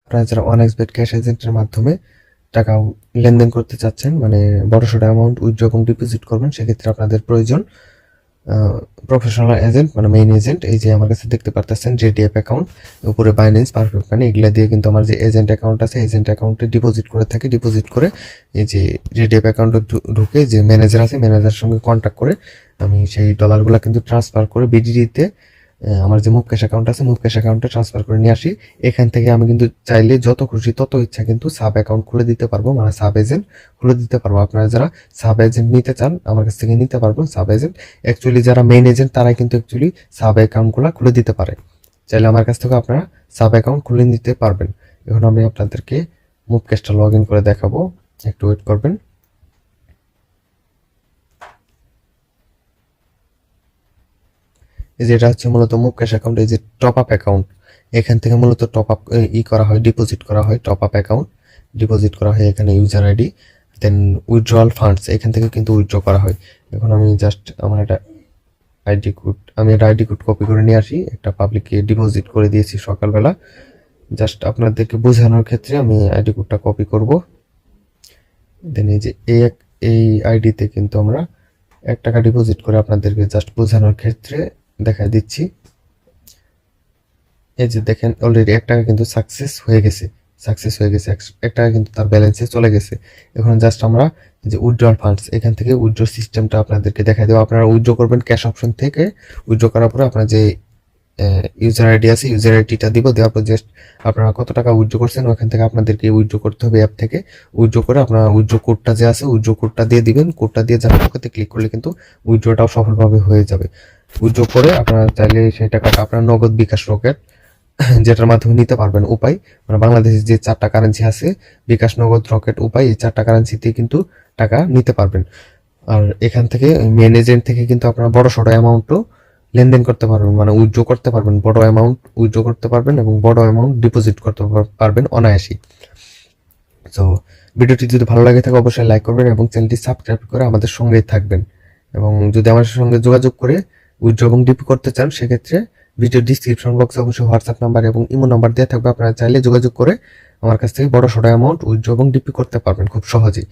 আপনারা যারা OneXBet cash এজেন্টের মাধ্যমে টাকা লেনদেন করতে চাচ্ছেন, মানে বড়সড় অ্যামাউন্ট উইথড্র এবং ডিপোজিট করবেন, সেক্ষেত্রে আপনাদের প্রয়োজন প্রফেশনাল এজেন্ট, মানে মেইন এজেন্ট। এই যে আমার কাছে দেখতে পারতেছেন JDF অ্যাকাউন্ট, উপরে বাইন্যান্স, পারফেক্ট মানি, এগুলা দিয়ে কিন্তু আমার যে এজেন্ট অ্যাকাউন্ট আছে, এজেন্ট অ্যাকাউন্টে ডিপোজিট করে থাকি। ডিপোজিট করে এই যে JDF অ্যাকাউন্টে ঢুকে যে ম্যানেজার আছে, ম্যানেজারের সঙ্গে কন্ট্যাক্ট করে আমি সেই ডলারগুলো কিন্তু ট্রান্সফার করে BDD-তে আমার যে মুভ ক্যাশ অ্যাকাউন্ট আছে, মুভ ক্যাশ অ্যাকাউন্টে ট্রান্সফার করে নিয়ে আসি। এখান থেকে আমি কিন্তু চাইলে যত খুশি তত ইচ্ছা কিন্তু সাব অ্যাকাউন্ট খুলে দিতে পারবো, মানে সাব এজেন্ট খুলে দিতে পারবো। আপনারা যারা সাব এজেন্ট নিতে চান আমার কাছ থেকে নিতে পারবেন। সাব এজেন্ট অ্যাকচুয়ালি যারা মেইন এজেন্ট তারাই কিন্তু অ্যাকচুয়ালি সাব অ্যাকাউন্টগুলো খুলে দিতে পারে। চাইলে আমার কাছ থেকে আপনারা সাব অ্যাকাউন্ট খুলে নিতে পারবেন। এখন আমি আপনাদেরকে মুভ ক্যাশটা লগ ইন করে দেখাবো, একটু ওয়েট করবেন। এই যে এটা হচ্ছে মূলত মুভ ক্যাশ অ্যাকাউন্ট। এই যে টপ আপ অ্যাকাউন্ট, এখান থেকে মূলত টপ আপ করা হয়, ডিপোজিট করা হয়। টপ আপ অ্যাকাউন্ট ডিপোজিট করা হয়, এখানে ইউজার আইডি, দেন উইথড্রয়াল ফান্ডস, এখান থেকে কিন্তু উইথড্র করা হয়। এখন আমি জাস্ট আমার একটা আইডি কোড কপি করে নিয়ে আসি, একটা পাবলিককে ডিপোজিট করে দিয়েছি সকালবেলা। জাস্ট আপনাদেরকে বোঝানোর ক্ষেত্রে আমি আইডি কোডটা কপি করব। দেন এই যে এই আইডিতে কিন্তু আমরা 1 টাকা ডিপোজিট করে আপনাদেরকে জাস্ট বোঝানোর ক্ষেত্রে দেখাই দিচ্ছি। এই যে দেখেন অলরেডি 1 টাকা কিন্তু সাকসেস হয়ে গেছে। 1 টাকা কিন্তু তার ব্যালেন্সে চলে গেছে। এখন জাস্ট আমরা যে উইথড্রয়াল ফান্ডস, এখান থেকে উইথড্র সিস্টেমটা আপনাদেরকে দেখাই দেবো। আপনারা উইথড্র করবেন ক্যাশ অপশন থেকে। উইথড্র করার পরে আপনার যে ইউজার আইডি আছে, ইউজার আইডিটা দিব, দেওয়ার পর জাস্ট আপনারা কত টাকা উইথড্র করছেন ওখান থেকে আপনাদেরকে উইথড্র করতে হবে অ্যাপ থেকে। উইথড্র করে আপনারা উইথড্র কোডটা যে আছে, উইথড্র কোডটা দিয়ে দিবেন। কোডটা দিয়ে যারা পকেটে ক্লিক করলে কিন্তু উইথড্রটাও সফলভাবে হয়ে যাবে। উইথড্র করে আপনারা চাইলে সেই টাকাটা আপনার নগদ, বিকাশ, রকেট যেটার মাধ্যমে নিতে পারবেন উপায়, মানে বাংলাদেশের যে 4টা কারেন্সি আছে, বিকাশ, নগদ, রকেট, উপায়, এই 4টা কারেন্সিতে কিন্তু টাকা নিতে পারবেন। আর এখান থেকে মেন এজেন্ট থেকে কিন্তু আপনারা বড় সড়ো অ্যামাউন্টও লেনদেন করতে পারবেন, মানে উইথড্র করতে পারবেন। বড় অ্যামাউন্ট উইথড্র করতে পারবেন এবং বড় অ্যামাউন্ট ডিপোজিট করতে পারবেন অনায়াসী। তো ভিডিওটি যদি ভালো লাগে থাকে অবশ্যই লাইক করবেন এবং চ্যানেলটি সাবস্ক্রাইব করে আমাদের সঙ্গেই থাকবেন। এবং যদি আমার সঙ্গে যোগাযোগ করে উইথড্র এবং ডিপো করতে চান, সেক্ষেত্রে ভিডিও ডিসক্রিপশন বক্সে অবশ্যই হোয়াটসঅ্যাপ নাম্বার এবং ইমো নাম্বার দেওয়া থাকবে। আপনারা চাইলে যোগাযোগ করে আমার কাছ থেকে বড় সড়ো অ্যামাউন্ট উইথড্র এবং ডিপো করতে পারবেন খুব সহজেই।